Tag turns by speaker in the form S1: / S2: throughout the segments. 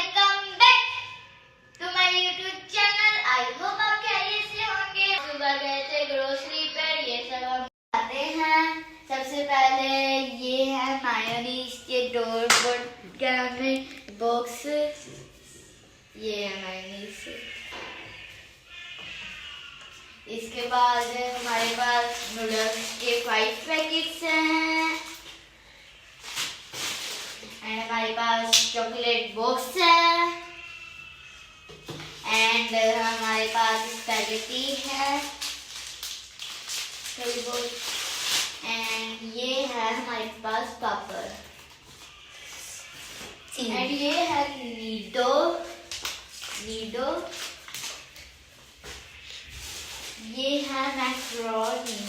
S1: Welcome back to my YouTube channel. I hope आप खैरियत से होंगे। सुबह गए थे ग्रोसरी पर, ये सब हम खाते हैं। सबसे पहले ये है मायोनीज के डोर बॉक्स, ये है मायोनीज। इसके बाद हमारे पास नूडल्स के 5 पैकेट्स हैं एंड हमारे पास चॉकलेट बॉक्स है एंड हमारे पास स्पैगेटी है एंड ये है हमारे पास पापड़ एंड ये है नीडो ये है मैक्रोनी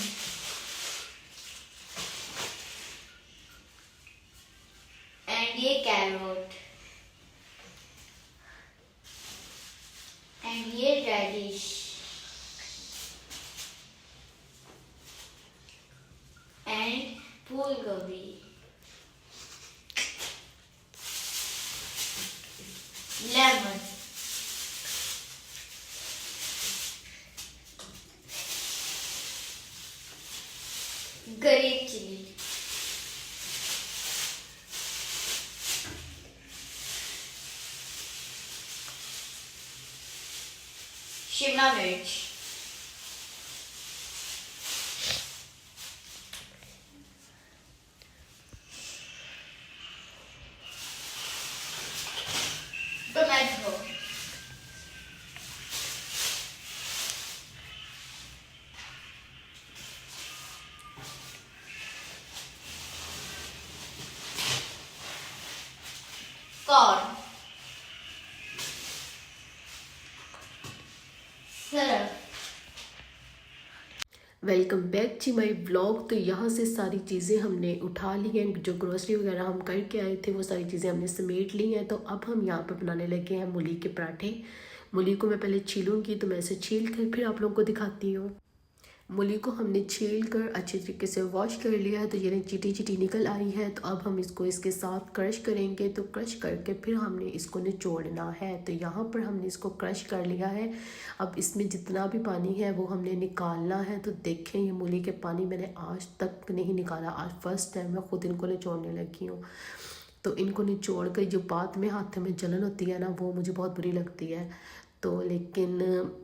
S1: एंड ये कैरोट एंड ये रेडिश एंड फूल गोभी, लेमन, ग्रीन चिली, शिमला मिर्च, tomato, corn, Surf.
S2: Welcome back to my vlog. तो यहाँ से सारी चीज़ें हमने उठा ली हैं, जो ग्रोसरी वगैरह हम करके आए थे वो सारी चीज़ें हमने समेट ली हैं। तो अब हम यहाँ पर बनाने लगे हैं मूली के पराठे। मूली को मैं पहले छीलूँगी, तो मैं इसे छील कर फिर आप लोगों को दिखाती हूँ। मूली को हमने छील कर अच्छे तरीके से वॉश कर लिया है, तो ये चिटी चिटी निकल आई है। तो अब हम इसको इसके साथ क्रश करेंगे। तो क्रश करके फिर हमने इसको निचोड़ना है। तो यहाँ पर हमने इसको क्रश कर लिया है। अब इसमें जितना भी पानी है वो हमने निकालना है। तो देखें, ये मूली के पानी मैंने आज तक नहीं निकाला, आज फर्स्ट टाइम मैं खुद इनको निचोड़ने लगी हूँ। तो इनको निचोड़ कर जो बाद में हाथ में जलन होती है ना, वो मुझे बहुत बुरी लगती है। तो लेकिन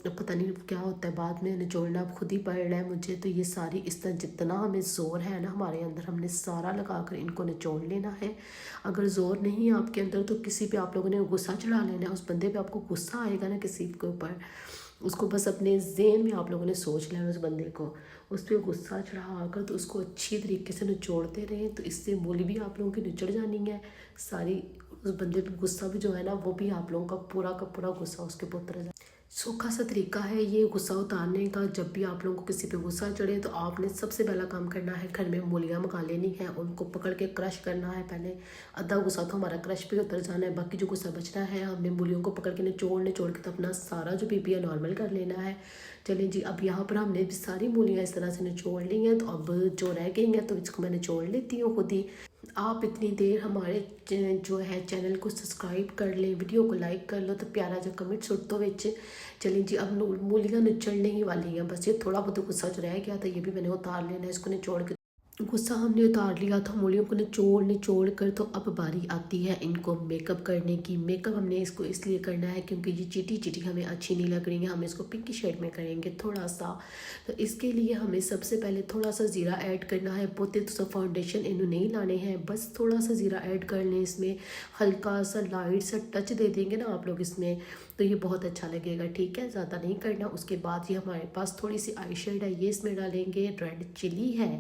S2: पता नहीं क्या होता है, बाद में निचोड़ना खुद ही पड़ रहा है मुझे। तो ये सारी इस तरह जितना हमें ज़ोर है ना हमारे अंदर, हमने सारा लगा कर इनको निचोड़ लेना है। अगर ज़ोर नहीं है आपके अंदर तो किसी पे आप लोगों ने गुस्सा चढ़ा लेना है। उस बंदे पे आपको गुस्सा आएगा ना किसी के ऊपर, उसको बस अपने ज़हन में आप लोगों ने सोच लेना, उस बंदे को उस पर गुस्सा चढ़ा कर तो उसको अच्छी तरीके से निचोड़ते रहें। तो इससे मूली भी आप लोगों की निचड़ जानी है सारी। उस बंदे पे गुस्सा भी जो है ना, वो भी आप लोगों का पूरा गुस्सा उसके ऊपर उतर जाए। सूखा सा तरीका है ये गुस्सा उतारने का। जब भी आप लोगों को किसी पे गुस्सा चढ़े तो आपने सबसे पहला काम करना है, घर में मूलियाँ मंगा लेनी है, उनको पकड़ के क्रश करना है पहले। आधा गुस्सा तो हमारा क्रश पे उतर जाना है, बाकी जो गुस्सा बचना है हमने मूलियों को पकड़ के निचोड़ के तो अपना सारा जो बीपी है नॉर्मल कर लेना है। चलिए जी, अब यहाँ पर हमने सारी मूलियाँ इस तरह से निचोड़ ली हैं। तो अब जो रह गई हैं तो इसको मैं निचोड़ लेती हूँ खुद ही। आप इतनी देर हमारे जो है चैनल को सब्सक्राइब कर लें, वीडियो को लाइक कर लो, तो प्यारा जो कमेंट सुट दो विच। चलें जी, अब मूलियाँ निचड़ने ही वाली हैं, बस ये थोड़ा बहुत गुस्सा जो रह गया था ये भी मैंने उतार लेना है। इसको निचोड़ के गुस्सा हमने उतार लिया था, मूलियों को निचोड़ कर। तो अब बारी आती है इनको मेकअप करने की। मेकअप हमने इसको इसलिए करना है क्योंकि ये चिटी हमें अच्छी नहीं लग रही है, हम इसको पिंकी शेड में करेंगे थोड़ा सा। तो इसके लिए हमें सबसे पहले थोड़ा सा ज़ीरा ऐड करना है। पोते तो सब फाउंडेशन इन्हों नहीं लाने हैं, बस थोड़ा सा ज़ीरा ऐड कर लें। इसमें हल्का सा लाइट सा टच दे देंगे ना आप लोग इसमें, तो ये बहुत अच्छा लगेगा। ठीक है, ज़्यादा नहीं करना। उसके बाद ये हमारे पास थोड़ी सी आई शेड है, ये इसमें डालेंगे। रेड चिली है,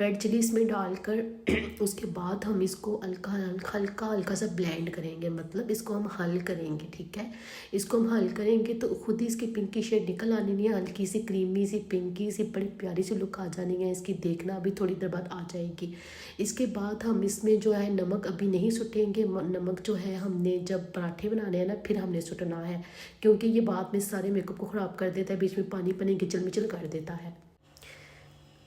S2: रेड चिली इसमें डालकर उसके बाद हम इसको हल्का सा ब्लेंड करेंगे, मतलब इसको हम हल करेंगे। ठीक है, इसको हम हल करेंगे तो खुद ही इसकी पिंकी शेड निकल आनी नहीं है, हल्की सी क्रीमी सी पिंकी सी बड़ी प्यारी सी लुक आ जानी है इसकी, देखना अभी थोड़ी देर बाद आ जाएगी। इसके बाद हम इसमें जो है नमक अभी नहीं सुटेंगे। नमक जो है हमने जब पराठे बनाने हैं ना फिर हमने सुटना है, क्योंकि ये बाद में सारे मेकअप को ख़राब कर देता है, बीच में पानी गिचल मिचल कर देता है।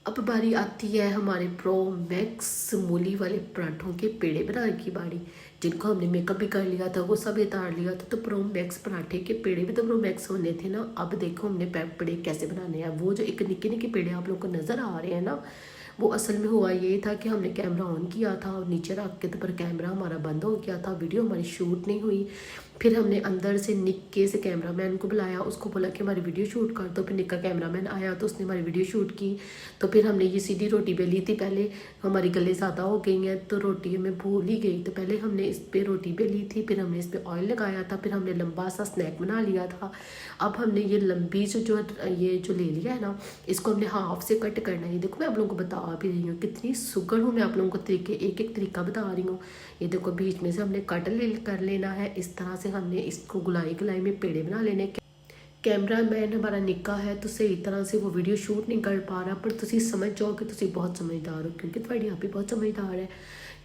S2: अब बारी आती है हमारे प्रो मैक्स मूली वाले पराठों के पेड़े बनाने की बारी। जिनको हमने मेकअप भी कर लिया था वो सब उतार लिया था। तो प्रो मैक्स पराठे के पेड़े भी तो प्रो मैक्स होने थे ना। अब देखो हमने पेड़े कैसे बनाने हैं। वो जो एक निक्के निक्के पेड़े आप लोगों को नज़र आ रहे हैं ना, वो असल में हुआ ये था कि हमने कैमरा ऑन किया था और नीचे रख के, तो पर कैमरा हमारा बंद हो गया था, वीडियो हमारी शूट नहीं हुई। फिर हमने अंदर से निक्के से कैमरामैन को बुलाया, उसको बोला कि हमारी वीडियो शूट कर दो। फिर निक्का कैमरामैन आया तो उसने हमारी वीडियो शूट की। तो फिर हमने ये सीधी रोटी बेली थी, पहले हमारी गले ज़्यादा हो गई हैं तो रोटी हमें भूल ही गई। तो पहले हमने इस पर रोटी बेली थी, फिर हमने इस पर ऑयल लगाया था, फिर हमने लंबा सा स्नैक बना लिया था। अब हमने ये लंबी ये जो ले लिया है ना, इसको हमने हाफ से कट करना है। ये देखो मैं आप लोगों को बता भी रही हूँ, कितनी सुगड़ हूँ मैं आप लोगों को, तरीके एक एक तरीका बता रही हूँ। ये देखो बीच में से हमने कट कर लेना है। इस तरह से हमने इसको गुलाई गुलाई में पेड़े बना लेने। कैमरा मैन हमारा निक्का है तो सही तरह से वो वीडियो शूट नहीं कर पा रहा, पर तुसी समझ जाओ कि तुसी बहुत समझदार हो, क्योंकि तुम्हारी आप भी बहुत समझदार है।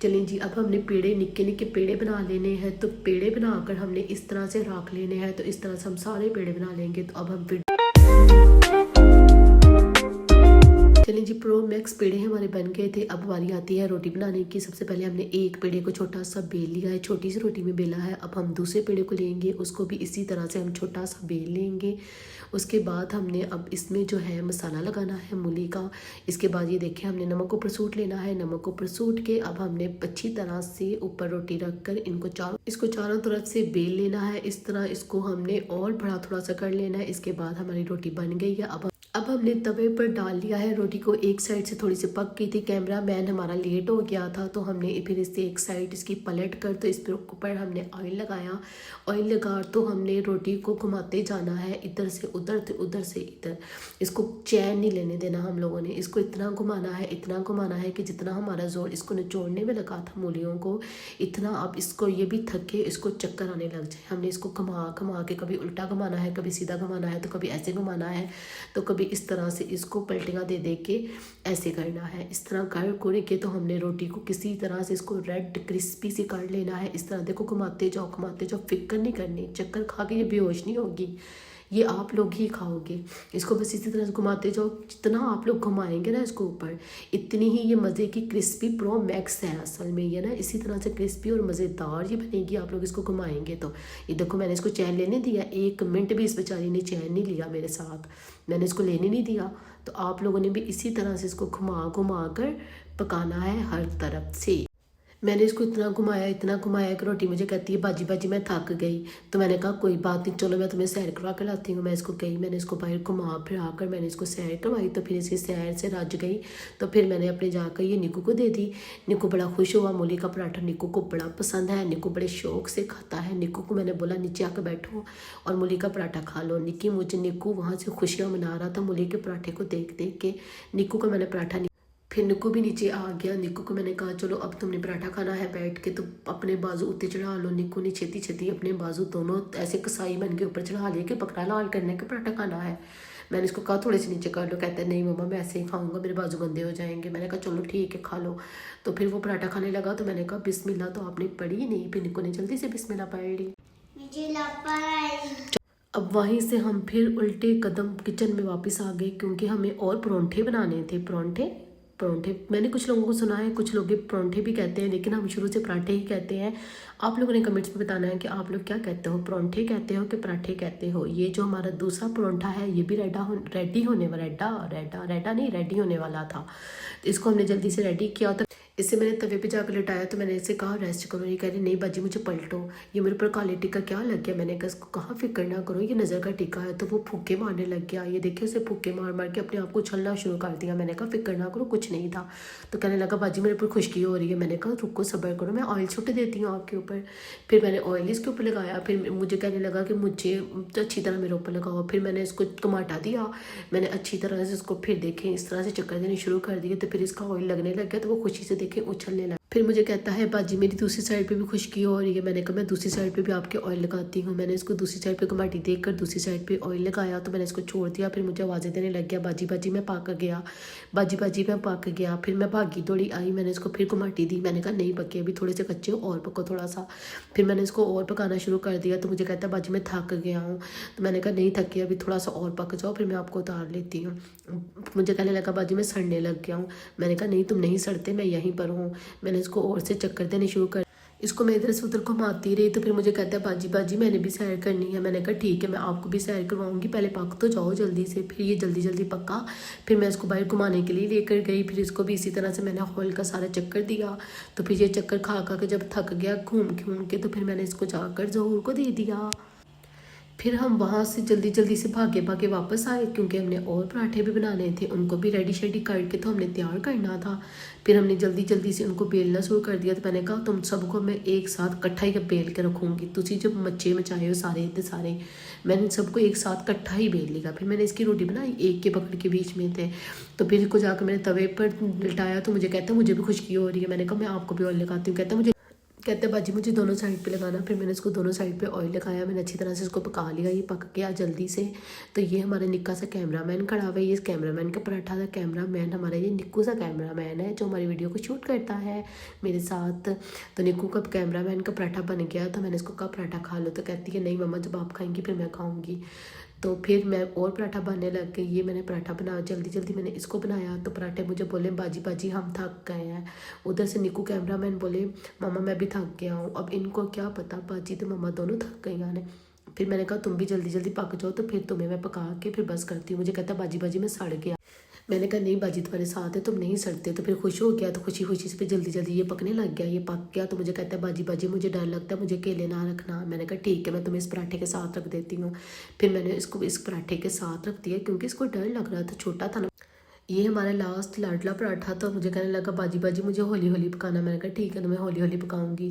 S2: चलें जी, अब हमने पेड़े निक्के निक्के पेड़े बना लेने हैं। तो पेड़े बनाकर हमने इस तरह से रख लेने हैं। तो इस तरह से हम सारे पेड़े बना लेंगे। तो अब हम चलिए जी, प्रो मैक्स पेड़े हमारे बन गए थे। अब हमारी आती है रोटी बनाने की। सबसे पहले हमने एक पेड़े को छोटा सा बेल लिया है, छोटी सी रोटी में बेला है। अब हम दूसरे पेड़े को लेंगे, उसको भी इसी तरह से हम छोटा सा बेल लेंगे। उसके बाद हमने अब इसमें जो है मसाला लगाना है मूली का। इसके बाद ये देखिए हमने नमक ऊपर सूट लेना है। नमक ऊपर सूट के अब हमने अच्छी तरह से ऊपर रोटी रख कर इसको चारों तरफ से बेल लेना है। इस तरह इसको हमने और बड़ा थोड़ा सा कर लेना है। इसके बाद हमारी रोटी बन गई है। अब हमने तवे पर डाल लिया है रोटी को। एक साइड से थोड़ी सी पक गई थी, कैमरा मैन हमारा लेट हो गया था, तो हमने फिर इससे एक साइड इसकी पलट कर तो इस पर ऊपर हमने ऑयल लगाया। ऑयल लगा तो हमने रोटी को घुमाते जाना है, इधर से उधर तो उधर से इधर। इसको चैन नहीं लेने देना हम लोगों ने। इसको इतना घुमाना है कि जितना हमारा जोर इसको निचोड़ने में लगा था मूलियों को, इतना अब इसको ये भी थके, इसको चक्कर आने लग जाए। हमने इसको घुमा के कभी उल्टा घुमाना है, कभी सीधा घुमाना है, तो कभी ऐसे घुमाना है, तो कभी इस तरह से इसको पलटियाँ दे के ऐसे करना है। इस तरह कर के तो हमने रोटी को किसी तरह से इसको रेड क्रिस्पी सी कर लेना है। इस तरह देखो घुमाते जाओ, फिक्र नहीं करनी। चक्कर खा के ये बेहोश नहीं होगी, ये आप लोग ही खाओगे। इसको बस इसी तरह से घुमाते जाओ। जितना आप लोग घुमाएंगे ना इसको ऊपर, इतनी ही ये मज़े की क्रिस्पी प्रो मैक्स है असल में ये ना। इसी तरह से क्रिस्पी और मज़ेदार ये बनेगी, आप लोग इसको घुमाएंगे तो। ये देखो मैंने इसको चैन लेने दिया, 1 मिनट भी इस बेचारी ने चैन नहीं लिया मेरे साथ, मैंने इसको लेने नहीं दिया। तो आप लोगों ने भी इसी तरह से इसको घुमा कर पकाना है हर तरफ से। मैंने इसको इतना घुमाया कि रोटी मुझे कहती है बाजी मैं थक गई। तो मैंने कहा कोई बात नहीं, चलो मैं तुम्हें सैर करवा कर लाती हूँ। मैं इसको गई, मैंने इसको बाहर घुमा फिरा कर मैंने इसको सैर करवाई। तो फिर इसकी सैर से रज गई। तो फिर मैंने अपने जाकर ये निक्कू को दे दी। निक्कू बड़ा खुश हुआ। मूली का पराठा निक्कू को बड़ा पसंद है, निक्कू बड़े शौक से खाता है। निक्कू को मैंने बोला नीचे आकर बैठो और मूली का पराठा खा लो। निक्कू वहाँ से खुशियाँ मना रहा था मूली के पराठे को देख के। निक्कू को मैंने पराठा, फिर निक्कू भी नीचे आ गया। निक्कू को मैंने कहा चलो अब तुमने पराठा खाना है बैठ के, तो अपने बाजू उत्ते चढ़ा लो। निक्कू ने छेती अपने बाजू दोनों ऐसे कसाई बन के ऊपर चढ़ा लिए कि पकड़ा लाल करने का पराठा खाना है। मैंने इसको कहा थोड़े से नीचे कर लो, कहता है नहीं मम्मा मैं ऐसे ही खाऊंगा, मेरे बाजू गंदे हो जाएंगे। मैंने कहा चलो ठीक है खा लो। तो फिर वो पराठा खाने लगा। तो मैंने कहा बिस्मिल्लाह, तो आपने पढ़ी ही नहीं। फिर निक्कू ने जल्दी से बिस्मिल्लाह पढ़ ली। अब वहीं से हम फिर उल्टे कदम किचन में वापस आ गए, क्योंकि हमें और परोंठे बनाने थे। परोंठे मैंने कुछ लोगों को सुना है, कुछ लोग परोंठे भी कहते हैं, लेकिन हम शुरू से पराठे ही कहते हैं। आप लोगों ने कमेंट्स में बताना है कि आप लोग क्या कहते हो, परोंठे कहते हो कि पराठे कहते हो। ये जो हमारा दूसरा परोंठा है ये भी रेडी होने वाला था। तो इसको हमने जल्दी से रेडी किया। तो इससे मैंने तवे पे जाकर लटाया। तो मैंने इससे कहा रेस्ट करो। ये कह रही नहीं बाजी मुझे पलटो, ये मेरे ऊपर काले टिक्का क्या लग गया। मैंने कहा इसको कहा फिक्र ना करो, ये नज़र का टिक्का है। तो वो फूके मारने लग गया। ये देखिए उसे फूके मार के अपने आप को उछलना शुरू कर दिया। मैंने कहा फिक्र ना करो कुछ नहीं था। तो कहने लगा बाजी मेरे ऊपर खुश्की हो रही है। मैंने कहा रुको सब्र करो, मैं ऑयल छुट देती हूँ आपके ऊपर। फिर मैंने ऑयल इसके ऊपर लगाया। फिर मुझे कहने लगा कि मुझे अच्छी तरह मेरे ऊपर लगाओ। फिर मैंने इसको टमाटा दिया। मैंने अच्छी तरह से इसको फिर देखें इस तरह से चक्कर देने शुरू कर दिए। तो फिर इसका ऑयल लगने लग गया। तो वो खुशी से देखे उछलने लगा। फिर मुझे कहता है बाजी मेरी दूसरी साइड पे भी खुश्की हो रही है। मैंने कहा मैं दूसरी साइड पे भी आपके ऑयल लगाती हूँ। मैंने इसको दूसरी साइड पे घमाटी देकर दूसरी साइड पे ऑयल लगाया। तो मैंने इसको छोड़ दिया। फिर मुझे आवाज़ें देने लग गया बाजी मैं पक गया, बाजी मैं पक गया। फिर मैं भागी दौड़ी आई, मैंने इसको फिर घमाटी दी। मैंने कहा नहीं पके अभी थोड़े से कच्चे और पको थोड़ा सा। फिर मैंने इसको और पकाना शुरू कर दिया। तो मुझे कहता है बाजी मैं थक गया हूँ। तो मैंने कहा नहीं थकी, अभी थोड़ा सा और पक जाओ फिर मैं आपको उतार लेती हूँ। मुझे कहने लगा बाजी मैं सड़ने लग गया हूँ। मैंने कहा नहीं तुम नहीं सड़ते, मैं यहीं पर हूँ। मैंने इसको और से चक्कर देने शुरू कर इसको मैं इधर से उधर घुमाती रही तो फिर मुझे कहता है बाजी बाजी मैंने भी सैर करनी है। मैंने कहा ठीक है मैं आपको भी सैर करवाऊंगी, पहले पक तो जाओ जल्दी से। फिर ये जल्दी जल्दी पका, फिर मैं इसको बाहर घुमाने के लिए लेकर गई। फिर इसको भी इसी तरह से मैंने हॉल का सारा चक्कर दिया। तो फिर ये चक्कर खा खा के जब थक गया घूम घूम के, तो फिर मैंने इसको जाकर ज़हूर को दे दिया। फिर हम वहाँ से जल्दी जल्दी से भागे भागे वापस आए, क्योंकि हमने और पराठे भी बनाने थे, उनको भी रेडी शेडी करके तो हमने तैयार करना था। फिर हमने जल्दी जल्दी से उनको बेलना शुरू कर दिया। तो मैंने कहा तुम सबको मैं एक साथ इकट्ठा ही बेल के रखूँगी, तुझे जब मच्चे मचाए हो सारे इतने सारे, मैंने सबको एक साथ इकट्ठा ही बेल लिया। फिर मैंने इसकी रोटी बनाई, एक के पकड़ के बीच में थे। तो फिर इसको जाकर मैंने तवे पर लिटाया। तो मुझे कहता है मुझे भी खुशकी हो रही है। मैंने कहा मैं आपको भी ऑयल लगाती हूँ। कहते हैं बाजी मुझे दोनों साइड पे लगाना। फिर मैंने इसको दोनों साइड पे ऑयल लगाया, मैंने अच्छी तरह से इसको पका लिया। ये पक गया जल्दी से। तो ये हमारा निक्का सा कैमरामैन खड़ा हुआ है, ये कैमरामैन का पराठा था। कैमरामैन हमारा ये निक्कू सा कैमरामैन है जो हमारी वीडियो को शूट करता है मेरे साथ। तो निक्कू का कैमरामैन का पराठा बन गया। तो मैंने इसको कहा पराठा खा लो। तो कहती है नहीं मम्मा जब आप खाएंगी फिर मैं खाऊंगी। तो फिर मैं और पराठा बनने लग गई। ये मैंने पराठा बनाया जल्दी जल्दी, मैंने इसको बनाया। तो पराठे मुझे बोले बाजी बाजी हम थक गए हैं। उधर से निक्कू कैमरामैन बोले मामा मैं भी थक गया हूँ। अब इनको क्या पता बाजी तो मम्मा दोनों थक गई आने। फिर मैंने कहा तुम भी जल्दी जल्दी पक जाओ, तो फिर तुम्हें मैं पका के फिर बस करती हूँ। मुझे कहता बाजी बाजी मैं सड़ गया। मैंने कहा नहीं बाजी तुम्हारे साथ है, तुम नहीं सड़ते। तो फिर खुश हो गया। तो खुशी खुशी से फिर जल्दी जल्दी ये पकने लग गया। ये पक गया तो मुझे कहता है बाजी बाजी मुझे डर लगता है, मुझे केले ना रखना। मैंने कहा ठीक है मैं तुम्हें इस पराठे के साथ रख देती हूँ। फिर मैंने इसको इस पराठे के साथ रख दिया, क्योंकि इसको डर लग रहा था, छोटा था ना। ये हमारा लास्ट लाडला पराठा। तो मुझे कहने लगा बाजी बाजी मुझे होली होली पकाना। मैंने कहा ठीक है तो मैं होली होली पकाऊंगी।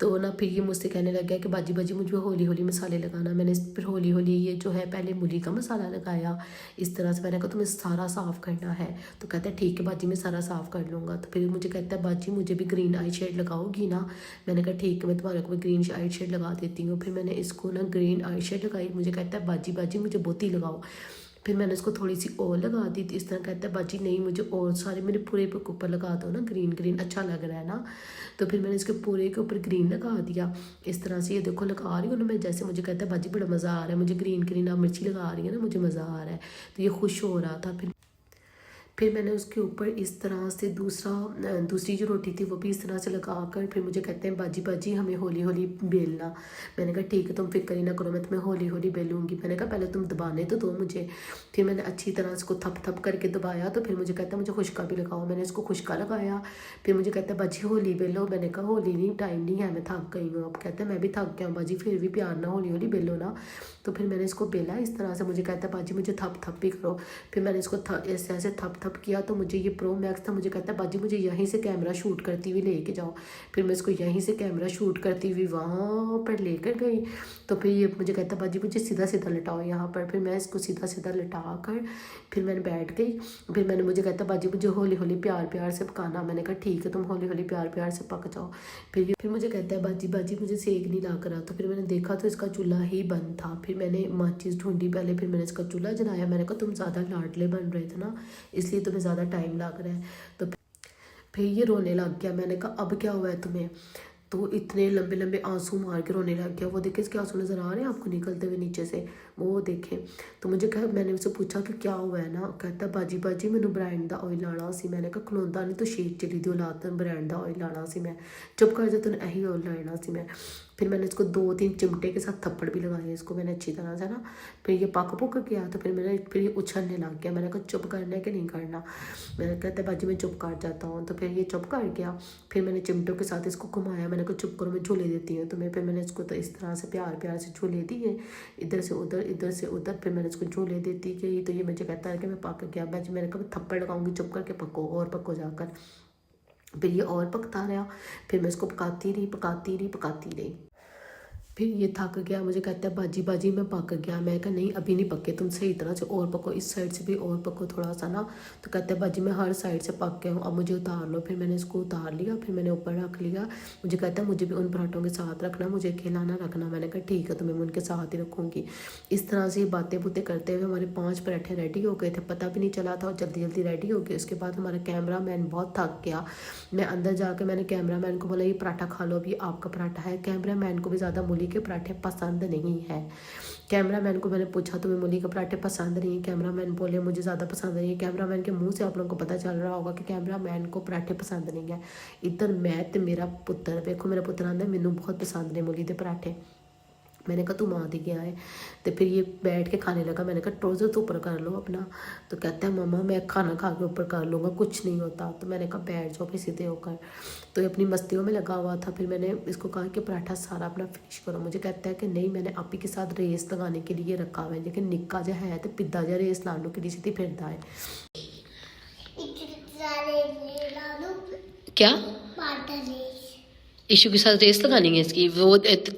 S2: तो ना फिर ये मुझसे कहने लग गया कि बाजी बाजी मुझे होली होली मसाले लगाना। मैंने फिर होली होली ये जो है पहले मूली का मसाला लगाया इस तरह से। मैंने कहा तुम्हें सारा साफ़ करना है। तो कहता है ठीक है बाजी मैं सारा साफ़ कर लूँगा। तो फिर मुझे कहता है बाजी मुझे भी ग्रीन आई शेड लगाओगी ना। मैंने कहा ठीक है मैं तुम्हारे को भी ग्रीन आई शेड लगा देती हूँ। फिर मैंने इसको ना ग्रीन आई शेड लगाई। मुझे कहता है बाजी बाजी मुझे बोती लगाओ। फिर मैंने इसको थोड़ी सी और लगा दी थी। इस तरह कहता है बाजी नहीं मुझे और सारे मेरे पूरे के ऊपर लगा दो ना, ग्रीन ग्रीन अच्छा लग रहा है ना। तो फिर मैंने इसके पूरे के ऊपर ग्रीन लगा दिया इस तरह से। ये देखो लगा रही हूँ ना मैं जैसे। मुझे कहता है बाजी बड़ा मज़ा आ रहा है, मुझे ग्रीन ग्रीन आप मिर्ची लगा रही है ना, मुझे मज़ा आ रहा है। तो ये खुश हो रहा था। फिर मैंने उसके ऊपर इस तरह से दूसरी जो रोटी थी वो भी इस तरह से लगा कर, फिर मुझे कहते हैं बाजी बाजी हमें होली होली बेलना। मैंने कहा ठीक है तुम फिक्र ही ना करो मैं तुम्हें होली होली बेलूँगी। मैंने कहा पहले तुम दबाने तो दो मुझे। फिर मैंने अच्छी तरह से इसको थप थप करके दबाया। तो फिर मुझे कहता है मुझे खुशका भी लगाओ। मैंने इसको खुशका लगाया। फिर मुझे कहता है बाजी होली बेलो। मैंने कहा होली नहीं, टाइम नहीं है, मैं थक गई हूँ। अब कहता है मैं भी थक गया हूँ बाजी, फिर भी प्यार ना होली होली बेलो ना। तो फिर मैंने इसको बेला इस तरह से। मुझे कहता है बाजी मुझे थप थप भी करो। फिर मैंने इसको इस तरह से थप थप किया। तो मुझे ये प्रो मैक्स था। मुझे कहता है बाजी मुझे यहीं से कैमरा शूट करती हुई लेके जाओ। फिर मैं इसको यहीं से कैमरा शूट करती हुई वहाँ पर लेकर गई। तो फिर ये मुझे कहता है बाजी मुझे सीधा सीधा लटाओ यहाँ पर। फिर मैं इसको सीधा सीधा लटा कर फिर मैंने बैठ गई। फिर मैंने मुझे कहता बाजी मुझे होली होली प्यार प्यार से पकाना। मैंने कहा ठीक है तुम होली होली प्यार प्यार से पक जाओ। फिर मुझे कहता है बाजी बाजी मुझे सेक नहीं ला करा। तो फिर मैंने देखा तो इसका चूल्हा ही बंद था। फिर मैंने माचिस ढूंढी पहले, फिर मैंने इसका चूल्हा जलाया। मैंने कहा तुम ज़्यादा लाडले बन रहे थे ना इसलिए तुम्हें ज़्यादा टाइम लग रहा है। तो फिर ये रोने लग गया। मैंने कहा अब क्या हुआ है तुम्हें? तो इतने लंबे लंबे आंसू मार के रोने लग गया। वो देखे इसके आंसू नज़र आ रहे हैं आपको निकलते हुए नीचे से, वो देखें। तो मुझे कहा, मैंने उससे पूछा कि क्या हुआ है ना। कहता बाजी बाजी मैंने ब्रांड का ऑयल लाना सी। मैंने कहा खलोंदा नहीं तो शेर चली दी औलाद ब्रांड का ऑयल लाना सी। मैं चुप कर जा तूने यही ऑयल लाना सी। मैं फिर मैंने इसको 2-3 चिमटे के साथ थप्पड़ भी लगाए इसको मैंने अच्छी तरह से ना। फिर ये पक पुक गया। तो फिर ये उछलने लग गया। मैंने कहा चुप करना है कि नहीं करना। मैंने कहता बाजी मैं चुप कर जाता हूँ। तो फिर ये चुप कर गया। फिर मैंने चिमटों के साथ इसको घुमाया। मैंने कहा चुप करो मैं झूले देती हूँ तुम्हें। फिर मैंने इसको तो इस तरह से प्यार प्यार से झूले दिए, इधर से उधर इधर से उधर। फिर मैंने इसको झूले देती गई। तो ये मुझे कहता है कि मैं पक गया। मैंने कहा थप्पड़ लगाऊंगी, चुप करके पको और पको जाकर। फिर ये और पकता रहा। फिर मैं इसको पकाती रही। फिर ये थक गया। मुझे कहता है बाजी बाजी मैं पक गया। मैं कहा नहीं अभी नहीं पके, तुम सही तरह से और पको, इस साइड से भी और पको थोड़ा सा ना। तो कहता है बाजी मैं हर साइड से पक गया हूँ, अब मुझे उतार लो। फिर मैंने इसको उतार लिया। फिर मैंने ऊपर रख लिया। मुझे कहता है मुझे भी उन पराठों के साथ रखना, मुझे अकेला ना रखना। मैंने कहा ठीक है तो मैं उनके साथ ही रखूँगी। इस तरह से बातें बुतें करते हुए हमारे 5 पराठे रेडी हो गए थे, पता भी नहीं चला था और जल्दी जल्दी रेडी हो गए। उसके बाद हमारा कैमरा मैन बहुत थक गया। मैं अंदर जाकर मैंने कैमरा मैन को बोला ये पराठा खा लो, अभी आपका पराठा है। कैमरा मैन को भी ज़्यादा मूली मूली के पराठे पसंद नहीं है। कैमरामैन को मैंने पूछा तुम्हें मूली के पराठे पसंद नहीं है? कैमरामैन बोले मुझे ज़्यादा पसंद नहीं है। कैमरामैन के मुंह से आप लोगों को पता चल रहा होगा कि कैमरामैन को पराठे पसंद नहीं है। इधर मैं तो मेरा पुत्र, देखो मेरा पुत्र आंदा मैनू बहुत पसंद ने मूली के पराठे। मैंने कहा तू माँ दी गया है, तो फिर ये बैठ के खाने लगा। मैंने कहा ट्राउज़र तो ऊपर कर लो अपना, तो कहता है मम्मा मैं खाना खा के ऊपर कर लूँगा, कुछ नहीं होता। तो मैंने कहा बैठ जाओ फिर सीधे होकर। तो ये अपनी मस्तियों में लगा हुआ था। फिर मैंने इसको कहा कि पराठा सारा अपना फिनिश करो। मुझे कहता है कि नहीं मैंने आप ही के साथ रेस लगाने के लिए रखा हुआ है, लेकिन निक्का जो है तो पिद्दा जो रेस लाने के लिए सीधी फिरता है। क्या इशू के साथ रेस लगानी है इसकी? वो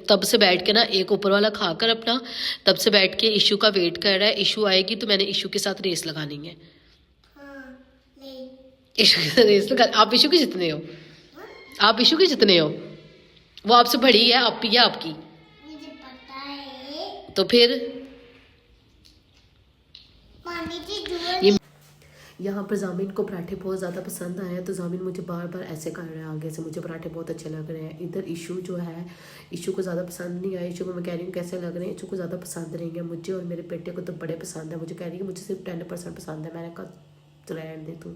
S2: तब से बैठ के ना एक ऊपर वाला खाकर अपना, तब से बैठ के इशू का वेट कर रहा है। इशू आएगी तो मैंने इशू के साथ रेस लगानी है। इशू के साथ रेस लगा। आप इशू के जितने हो, आप इशू के जितने हो। वो आपसे बड़ी है, आप ही है आपकी।
S1: मुझे पता है।
S2: तो फिर ये यहाँ पर जामिन को पराठे बहुत ज़्यादा पसंद आए हैं, तो जामिन मुझे बार बार ऐसे कर रहे हैं आगे से, मुझे पराठे बहुत अच्छे लग रहे हैं। इधर इशू जो है, इशू को ज़्यादा पसंद नहीं आया। इशू को मैं कह रही हूँ कैसे लग रहे हैं, इशू को ज़्यादा पसंद नहीं है। मुझे और मेरे बेटे को तो बड़े पसंद है। मुझे कह रही है मुझे सिर्फ 10% पसंद है। मैंने कहा रहने दे तू।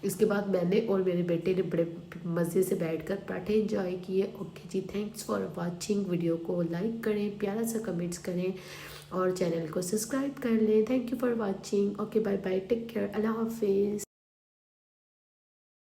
S2: इसके बाद मैंने और मेरे बेटे ने बड़े मज़े से बैठकर पराठे एंजॉय किए। ओके जी, थैंक्स फॉर वाचिंग। वीडियो को लाइक करें, प्यारा सा कमेंट्स करें और चैनल को सब्सक्राइब कर लें। Thank you for watching. Okay bye bye, take care, अल्लाह हाफिज़।